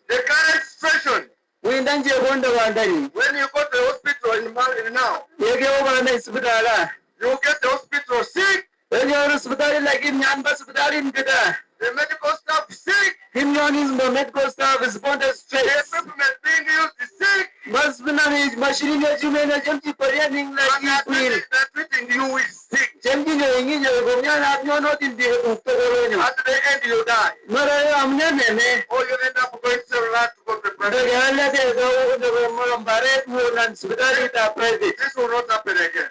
The current situation, when you go to the hospital in Mali now, you get the hospital sick. The medical staff sick. The medical staff is straight. The equipment being used is sick. They're treating you with sick. At the end you die. Or you end up going to rat to go to prison. This will not happen again.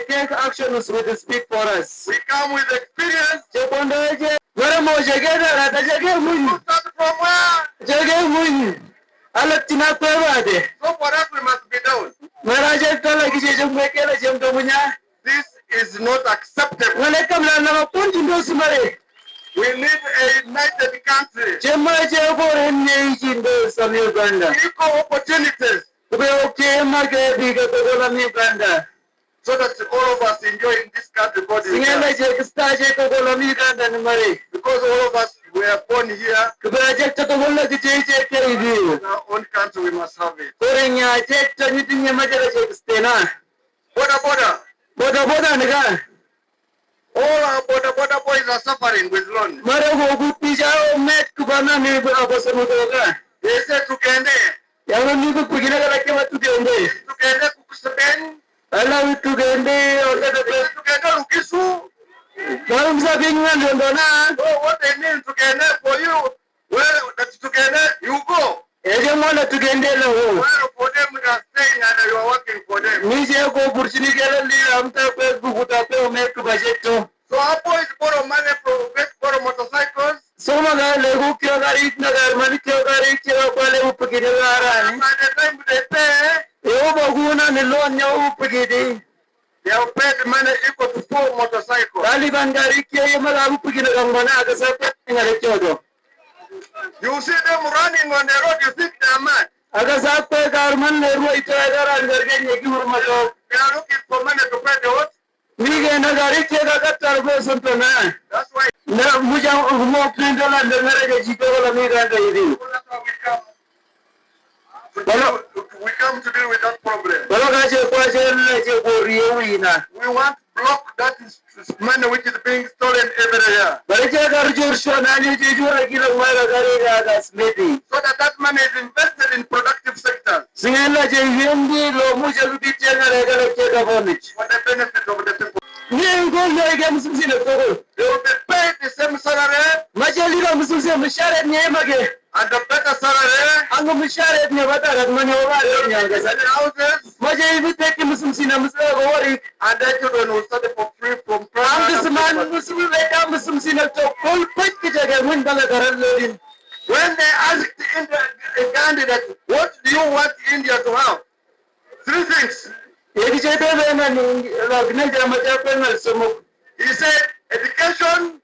Take actions with speak for us. We come with experience. Start from where? So for us we must be down. This is not acceptable. We need a united country. Equal opportunities. So that all of us enjoy in this country. Because all of us were born here. In our own country we must have it. Border. All our border boys are suffering with loans. They said to Kende Spain. Allow it to get what they mean together for you? Well, that's together you go. Well, for them they are staying and you are working for them. So our boys borrow money borrow motorcycles. By the time they pay, they have paid money equal to 4 motorcycles. You see them running on the road, you think they are mad. They are looking for money to pay the what? That's why. We come to deal with that problem. We want block that is money which is being stolen every year. So that money is invested in productive sectors. For the benefit of the people. They will be paid the same salary and the better salary and the houses and the children will study for free from private. When they asked the candidate, what do you want India to have? 3 things. He said education,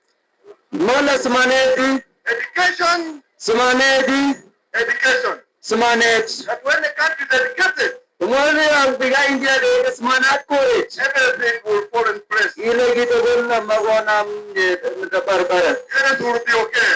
education, education. That when the country is educated, everything will fall in place. Everything will be okay.